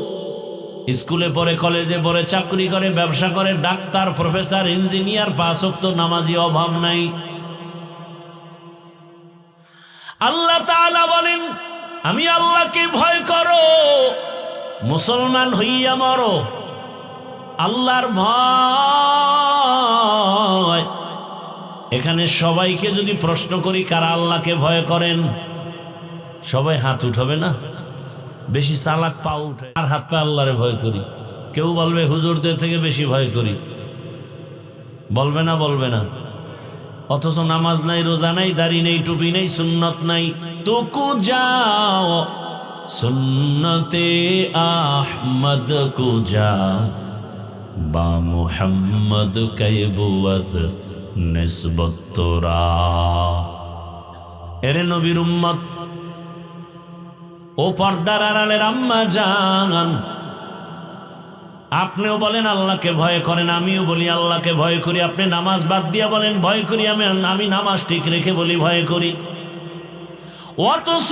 স্কুলে পড়ে, কলেজে পড়ে, চাকরি করে, ব্যবসা করে, ডাক্তার, প্রফেসর, ইঞ্জিনিয়ার, 5 ওয়াক্ত নামাজি, অভাব নাই। আল্লাহ তাআলা বলেন, আমি আল্লাহকে ভয় করো, মুসলমান হইয়া মরো। আল্লাহর ভয়। এখানে সবাইকে যদি প্রশ্ন করি কারা আল্লাহকে ভয় করেন, সবাই হাত উঠাবে না? বেশি চালাক পা উঠে। আর হাত পা আল্লাহরে ভয় করি। কেউ বলবে হুজুরদের থেকে বেশি ভয় করি, বলবে না? বলবে না। অথচ নামাজ নাই, রোজা নাই, দাড়ি নেই, টুপি নেই, সুন্নত নাই। তুকু যাও সুন্নতে আহমদ কু যা, বা মুহাম্মদ কাইবুয়াদ নিসবত তোরা। এরে নবীর উম্মত, ও পর্দার আড়ালের আম্মা জান, আপনিও বলেন আল্লাহকে ভয় করেন, আমিও বলি আল্লাহকে ভয় করি। আপনি নামাজ বাদ দিয়া বলেন ভয় করি, আমি নামাজ ঠিক রেখে বলি ভয় করি। অথচ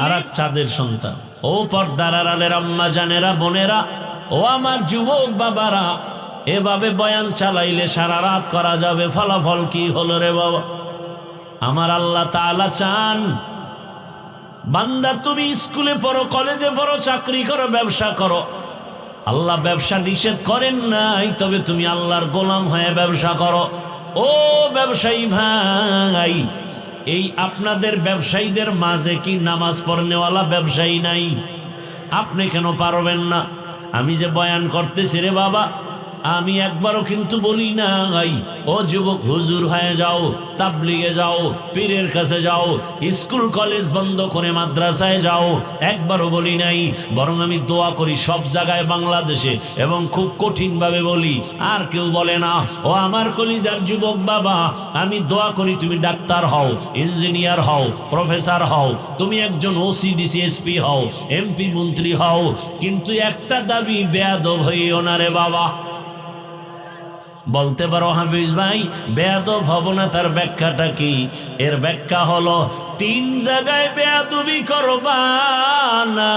আর এক চাঁদের সন্তান। ও পর্দার আড়ালের আম্মা জানেরা, বোনেরা, ও আমার যুবক বাবারা, এভাবে বয়ান চালাইলে সারা রাত করা যাবে, ফলাফল কি হলো রে বাবা? আমার আল্লাহ তাআলা চান বান্দা তুমি স্কুলে পড়ো, কলেজে পড়ো, চাকরি করো, ব্যবসা করো। আল্লাহ ব্যবসা নিষেধ করেন নাই, তবে তুমি আল্লাহর গোলাম হয়ে ব্যবসা করো। ও ব্যবসায়ী ভাই, এই আপনাদের ব্যবসায়ীদের মাঝে কি নামাজ পড়নেওয়ালা ব্যবসায়ী নাই? আপনি কেন পারবেন না? আমি যে বয়ান করতেছি রে বাবা, আমি একবারও কিন্তু বলি নাই ও যুবক হুজুর হয়ে যাও, তাবলিগে যাও, পীরের কাছে যাও, স্কুল কলেজ বন্ধ করে মাদ্রাসায় যাও, একবারও বলি নাই। বরং আমি দোয়া করি সব জায়গায় বাংলাদেশে, এবং খুব কঠিনভাবে বলি, আর কেউ বলে না। ও আমার কলিজার যুবক বাবা, আমি দোয়া করি তুমি ডাক্তার হও, ইঞ্জিনিয়ার হও, প্রফেসর হও, তুমি একজন ওসি ডিসি এসপি হও, এমপি মন্ত্রী হও, কিন্তু একটা দাবি বেয়াদব হইও না রে বাবা। বলতে পারো হাফিজ ভাই বেয়াদব হব না, তার ব্যাখ্যাটা কি? এর ব্যাখ্যা হলো 3 জায়গায় বেয়াদবি করবা না।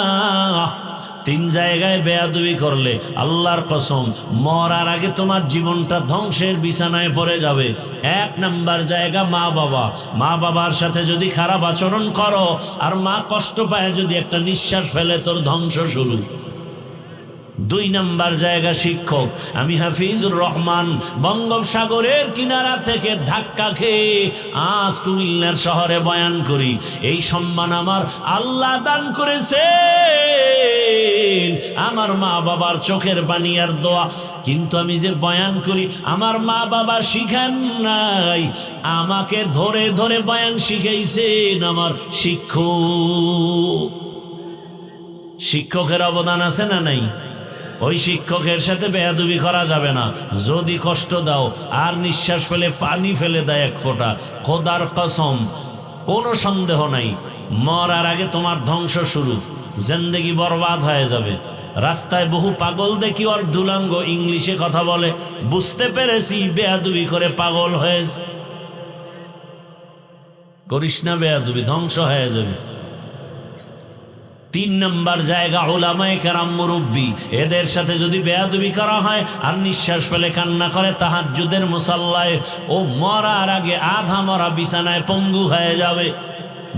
3 জায়গায় বেয়াদবি করলে আল্লাহর কসম মরার আগে তোমার জীবনটা ধ্বংসের বিছানায় পড়ে যাবে। 1 নাম্বার জায়গা মা বাবা। মা বাবার সাথে যদি খারাপ আচরণ করো, আর মা কষ্ট পায় যদি একটা নিঃশ্বাস ফেলে, তোর ধ্বংস শুরু। 2 নাম্বার জায়গা শিক্ষক। আমি হাফিজুর রহমান বঙ্গোপসাগরের কিনারা থেকে ধাক্কা খেয়ে আজ কুমিল্লার শহরে বয়ান করি। এই সম্মান আমার আল্লাহ দান করেছে আমার মা বাবার চোখের পানি আর দোয়া। কিন্তু আমি যে বয়ান করি, আমার মা বাবা শিখান নাই, আমাকে ধরে ধরে বয়ান শিখাইছেন আমার শিক্ষক। শিক্ষকের অবদান আছে না নাই? ওই শিক্ষকের সাথে বেয়াদবি করা যাবে না। যদি কষ্ট দাও আর নিঃশ্বাস ফেলে পানি ফেলে দেয় 1 ফোঁটা, খোদার কসম কোনো সন্দেহ নাই মরার আগে তোমার ধ্বংস শুরু, জিন্দেগি বরবাদ হয়ে যাবে। রাস্তায় বহু পাগল দেখি, ওর দুলাঙ্গ ইংলিশে কথা বলে, বুঝতে পেরেছি বেয়াদবি করে পাগল হয়েছে। করিস না বেয়াদবি, ধ্বংস হয়ে যাবে। 3 নাম্বার জায়গা উলামায়ে কেরাম, মুরব্বী, এদের সাথে যদি বেয়াদবি করা হয় আর নিঃশ্বাস ফেলে কান্না করে তাহাজ্জুদের মুসাল্লায়, ও মরার আগে আধা মরা বিছানায় পঙ্গু হয়ে যাবে।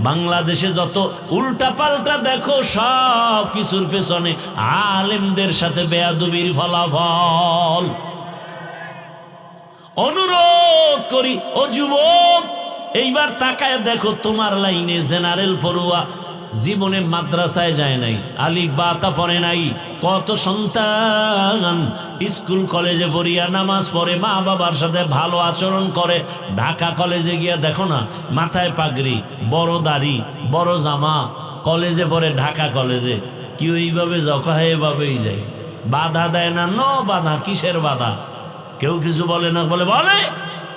বাংলাদেশে যত উল্টা পাল্টা দেখো, সব কিছুর পেছনে আলেমদের সাথে বেয়াদবির ফলাফল। অনুরোধ করি ও যুবক, এইবার তাকায় দেখো তোমার লাইনে জেনারেল পড়ুয়া জীবনে মাদ্রাসায় যায় নাই, আলিফ বা তা পড়ে নাই। কত সন্তান স্কুল কলেজে পড়িয়া নামাজ পড়ে, মা বাবার সাথে ভালো আচরণ করে। ঢাকা কলেজে গিয়া দেখো না, মাথায় পাগড়ি, বড় দাড়ি, বড় জামা, কলেজে পড়ে ঢাকা কলেজে। কি ওইভাবে জখা এভাবেই যায়, বাধা দেয় না। বাধা কিসের বাধা? কেউ কিছু বলে না, বলে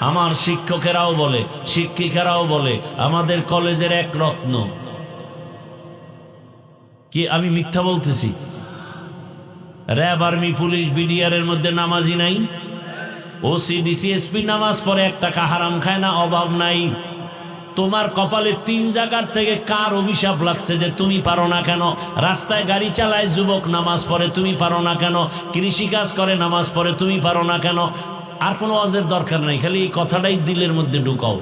আমার শিক্ষকেরাও বলে, শিক্ষিকারাও বলে আমাদের কলেজের এক রত্ন। কি আমি মিথ্যা বলতেছি? র্যাব, আর্মি, পুলিশ, বিডিআরের মধ্যে নামাজি নাই? ওসি ডিসি এসপি নামাজ পড়ে, 1 টাকা হারাম খায় না, অভাব নাই। তোমার কপালে 3 জায়গার থেকে কার অভিশাপ লাগছে যে তুমি পারো না কেন? রাস্তায় গাড়ি চালায় যুবক নামাজ পড়ে, তুমি পারো না কেন? কৃষিকাজ করে নামাজ পড়ে, তুমি পারো না কেন? আর কোনো ওয়াজের দরকার নাই, খালি এই কথাটাই দিলের মধ্যে ঢুকাও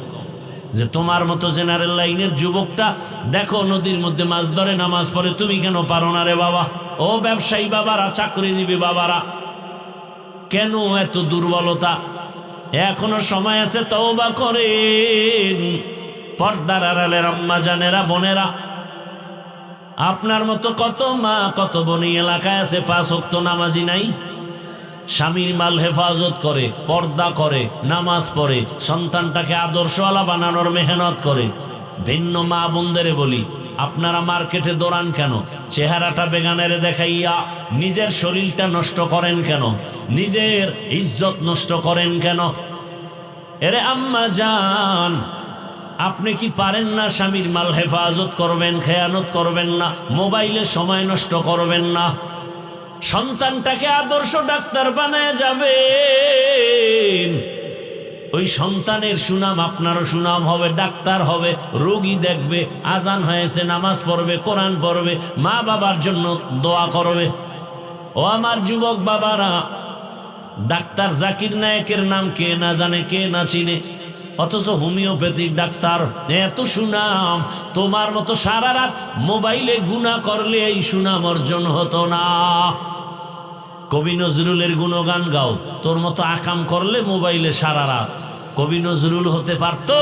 যে তোমার মতো জেনারেল লাইনের যুবকটা দেখো নদীর মধ্যে মাছ ধরে নামাজ পড়ে, তুমি কেন পারো না রে বাবা? ও ব্যবসায়ী বাবারা, চাকরিজীবী বাবারা, কেন এত দুর্বলতা? এখনো সময় আছে, তওবা করেন। পর্দার আড়ালের আম্মা জানেরা, বোনেরা, আপনার মতো কত মা কত বোন এলাকায় আছে 5 ওয়াক্ত নামাজি নাই। স্বামীর মাল হেফাজত করে, পর্দা করে, নামাজ পড়ে, সন্তানটাকে আদর্শওয়ালা বানানোর মেহনত করে। ভিন্ন মা বোনদের বলি, আপনারা মার্কেটে দৌড়ান কেন? চেহারাটা বেগানেরে দেখাইয়া নিজের শরীরটা নষ্ট করেন কেন? নিজের ইজ্জত নষ্ট করেন কেন? এরে আম্মা জান, আপনি কি পারেন না স্বামীর মাল হেফাজত করবেন, খেয়ানত করবেন না, মোবাইলে সময় নষ্ট করবেন না? সন্তানটাকে আদর্শ ডাক্তার বানায় যাবেন। ওই সন্তানের সুনাম আপনারও সুনাম হবে, ডাক্তার হবে, রোগী দেখবে, আজান হয়েছে নামাজ পড়বে, কোরআন পড়বে, মা বাবার জন্য দোয়া করবে। ও আমার যুবক বাবারা, ডাক্তার জাকির নায়েকের নাম কে না জানে, কে না চিনে, অথচ হোমিওপ্যাথিক ডাক্তার, এত সুনাম। তোমার মতো সারা রাত মোবাইলে গুনাহ করলে এই সুনাম অর্জন হতো না। কবি নজরুলের গুণগান গাও, তোর মতো আকাম করলে মোবাইলে সারা রাত, কবি নজরুল হতে পারতো?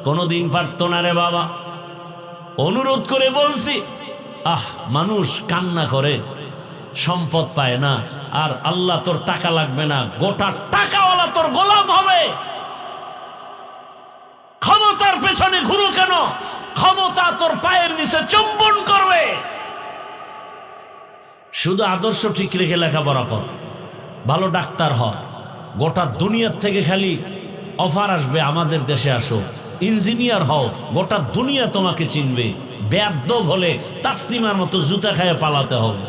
কোনোদিন পারতো না রে বাবা। অনুরোধ করে বলছি, মানুষ কান্না করে, সম্পদ পায় না, আর আল্লাহ তোর টাকা লাগবে না, গোটা টাকাওয়ালা তোর গোলাম হবে। ক্ষমতার পেছনে ঘুরো কেন? ক্ষমতা তোর পায়ের নিচে চুম্বন করবে। শুধু আদর্শ ঠিক রেখে লেখাপড়া কর, ভালো ডাক্তার হ। গোটা দুনিয়ার থেকে খালি অফার আসবে, আমাদের দেশে আসো, ইঞ্জিনিয়ার হও, গোটা দুনিয়া তোমাকে চিনবে। বেয়াদব হলে তাসলিমার মতো জুতা খায় পালাতে হবে।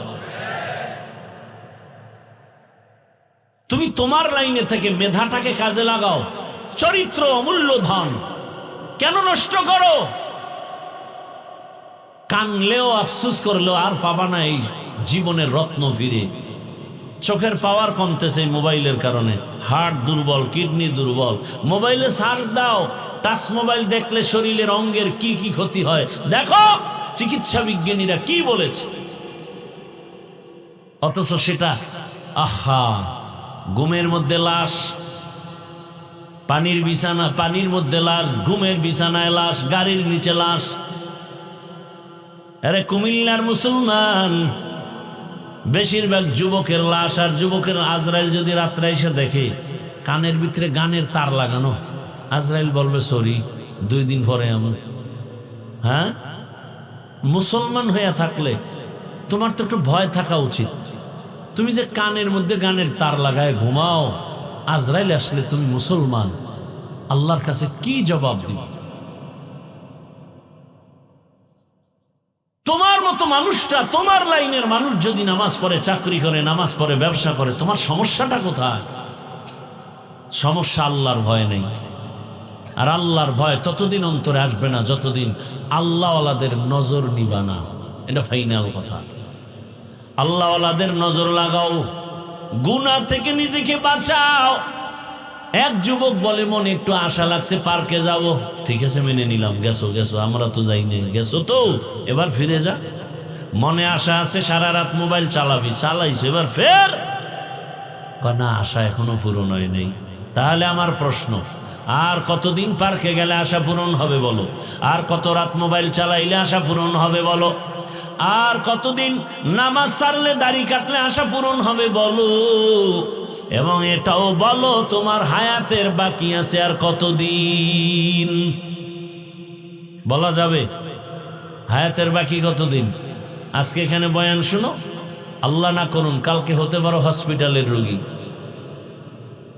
তুমি তোমার লাইনে থেকে মেধাটাকে কাজে লাগাও। চরিত্র অমূল্য ধন, কেন নষ্ট করো? কানলেও আফসুস করলেও আর পাবা না এই জীবনের রত্ন ফিরে। চোখের পাওয়ার কমতেছে মোবাইলের কারণে, হার্ট দুর্বল, কিডনি দুর্বল। মোবাইলে সার্চ দাও, টাচ মোবাইল দেখলে শরীরের অঙ্গের কি কি ক্ষতি হয় দেখো, চিকিৎসা বিজ্ঞানীরা কি বলেছে। অথচ সেটা ঘুমের মধ্যে লাশ, পানির বিছানা, পানির মধ্যে লাশ, ঘুমের বিছানায় লাশ, গাড়ির নিচে লাশ। আরে কুমিল্লার মুসলমান বেশিরভাগ যুবকের লাশ, আর যুবকের আজরাইল যদি রাত্রে এসে দেখে কানের ভিতরে গানের তার লাগানো, আজরাইল বলবে সরি, 2 দিন পরে এমন। হ্যাঁ, মুসলমান হইয়া থাকলে তোমার তো একটু ভয় থাকা উচিত। তুমি যে কানের মধ্যে গানের তার লাগায় ঘুমাও, আজরাইল আসলে তুমি মুসলমান, আল্লাহর কাছে কি জবাব দিবে? তোমার মতো মানুষটা, তোমার লাইনের মানুষ যদি নামাজ পড়ে, চাকরি করে, নামাজ পড়ে, ব্যবসা করে, তোমার সমস্যাটা কোথায়? সমস্যা আল্লাহর ভয় নেই। আর আল্লাহর ভয় ততদিন অন্তরে আসবে না যতদিন আল্লাহওয়ালাদের নজর নিবা না। এটা ফাইনাল কথা। আল্লাহওয়ালাদের নজর লাগাও, গুনাহ থেকে নিজেকে বাঁচাও। এক যুবক বলে, মনে একটু আশা লাগছে, পার্কে যাব। ঠিক আছে, মেনে নিলাম, গেছো, আমরা তো যাইনি, গেছো তো, এবার ফিরে যা। মনে আশা আছে, সারা রাত মোবাইল চালাবি, চালাইছো, এবার ফের। না, আশা এখনো পূরণ হয় নাই। তাহলে আমার প্রশ্ন, আর কতদিন পার্কে গেলে আশা পূরণ হবে বলো? আর কত রাত মোবাইল চালাইলে আশা পূরণ হবে বলো? আর কতদিন নামাজ ছাড়লে, দাড়ি কাটলে আশা পূরণ হবে বলো? এবং এটাও বলো, তোমার হায়াতের বাকি আছে আর কতদিন? বলা যাবে হায়াতের বাকি কতদিন? আজকে এখানে বয়ান শুনো, আল্লাহ না করুন কালকে হতে পারো হসপিটালের রোগী।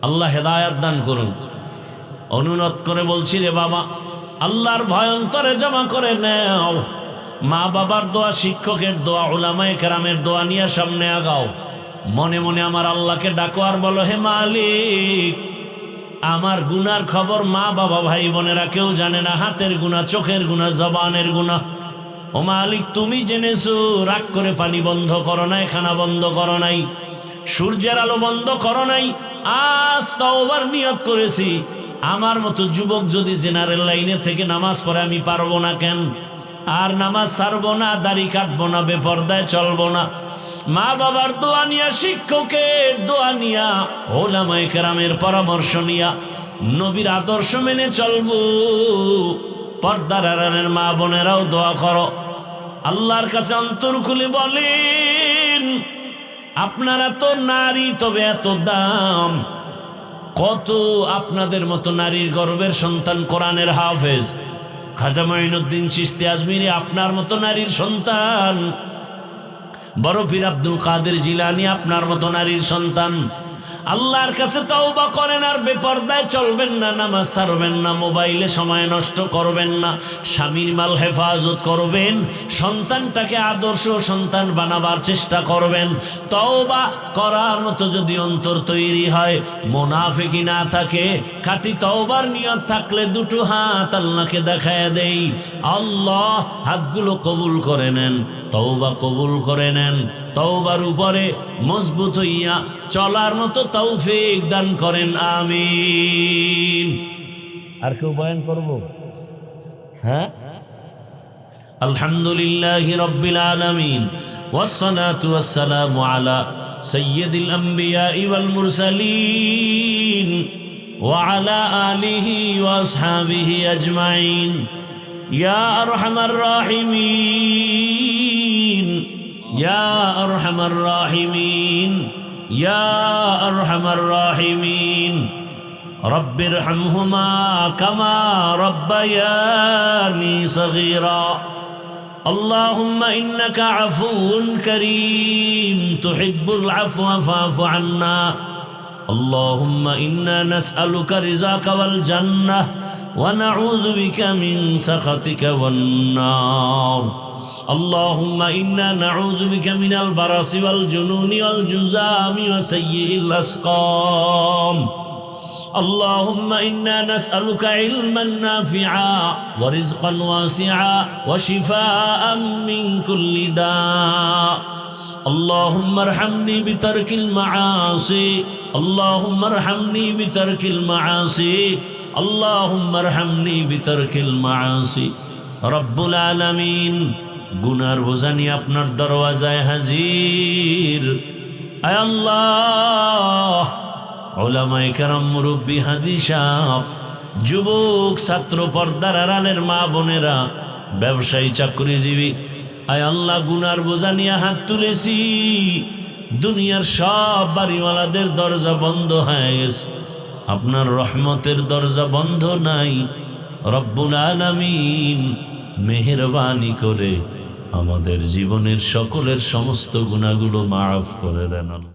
আল্লাহ হেদায়াত দান করুন। অনুরোধ করে বলছি রে বাবা, আল্লাহর ভয় অন্তরে জমা করে নাও। মা বাবার দোয়া, শিক্ষকের দোয়া, উলামায়ে কেরামের দোয়া নিয়ে সামনে আগাও। মনে মনে আমার আল্লাহকে ডাকো আর বলো, হে মালিক, আমার গুনার খবর মা বাবা ভাই বোনেরা কেউ জানে না। হাতের গুনাহ, চোখের গুনাহ, জবানের গুনাহ। ও মালিক, তুমি জেনেছো। রাগ করে পানি বন্ধ করো নাই, খানা বন্ধ করো নাই, সূর্যের আলো বন্ধ করো নাই। আজ তওবার নিয়ত করেছি, আমার মতো যুবক যদি জেনারেল লাইনে থেকে নামাজ পড়ে, আমি পারবো না কেন? আর নামাজ ছাড়বো না, দাড়ি কাটবো না, বেপরদায় চলবো না। মা বাবার দোয়া নিয়া, শিক্ষকের দোয়া নিয়া, ওলামায়ে কেরামের পরামর্শ নিয়া, নবীর আদর্শ মেনে চলবো। পর্দার আড়ালের মা বোনেরাও দোয়া করো, আল্লাহর কাছে অন্তর খুলে বলেন, আপনারা তো নারী, তবে এত দাম। কত আপনাদের মতো নারীর গর্বের সন্তান কোরআনের হাফেজ। খাজা মঈনুদ্দিন চিশতি আজমিরি আপনার মতো নারীর সন্তান। বড় পীর আব্দুল কাদের জিলানী আপনার মতো নারীর সন্তান। আল্লাহর কাছে তওবা করেন, আর বেপরদায় চলবেন না, নামাজ ছাড়বেন না, মোবাইলে সময় নষ্ট করবেন না, স্বামীর মাল হেফাজত করবেন, সন্তানটাকে আদর্শ সন্তান বানাবার চেষ্টা করবেন। তওবা করার মতো যদি অন্তর তৈরি হয়, মুনাফিকি না থাকে, খাঁটি তওবার নিয়ত থাকলে দুটো হাত আল্লাহকে দেখায় দেই, আল্লাহ হাতগুলো কবুল করে নেন, তওবা কবুল করে নেন, তওবার উপরে মজবুত হইয়া চলার মতো তৌফিক দান করেন, আমিন। আর কেউ বয়ান করব? হ্যাঁ, আলহামদুলিল্লাহি রাব্বিল আলামিন ওয়াসসালাতু ওয়াসসালামু আলা সাইয়্যিদিল আমবিয়া ওয়াল মুরসালিন ওয়া আলা আলিহি ওয়া আসহাবিহি আজমাইন। ইয়া আরহামার রাহিমিন, ইয়া আরহামার রাহিমিন, ইয়া আরহামার রাহিমিন। রব্বিরহামহুমা কামা রব্বায়ানি সগীরা। আল্লাহুম্মা ইন্নাকা আফুউন কারীম তুহিব্বুল আফওয়া ফা'ফু আন্না। আল্লাহুম্মা ইন্না নাসআলুকা রিযাকা ওয়াল জান্নাহ ওয়া নাউযু বিকা মিন সাখাতিকা ওয়ান নার। আল্লাহুম্মা ইন্না নাউযু বিকা মিনাল বারাসি ওয়াল জুনুনি ওয়াল জুযামি ওয়া সাইয়্যিল আসকাম। اللهم إنا نسألك علما نافعا ورزقا واسعا وشفاء من كل داء. اللهم ارحمني بترك المعاصي، اللهم ارحمني بترك المعاصي، اللهم ارحمني بترك المعاصي. رب العالمين গুনার বোঝানি আপনার দরওয়াজায় হাজির। আয় আল্লাহ, ওলামায়ে কেরাম, মুরব্বী, হাজী সাহেব, যুবক, ছাত্র, পর্দার আড়ালের মা বোনেরা, ব্যবসায়ী, চাকরিজীবী, আয় আল্লাহ, গুনার বোঝা নিয়ে হাত তুলেছি। দুনিয়ার সব বাড়িওয়ালাদের দরজা বন্ধ হয়ে গেছে, আপনার রহমতের দরজা বন্ধ নাই। রব্বুল আলামিন মেহেরবানি করে আমাদের জীবনের সকলের সমস্ত গুনাহগুলো মাফ করে দেন।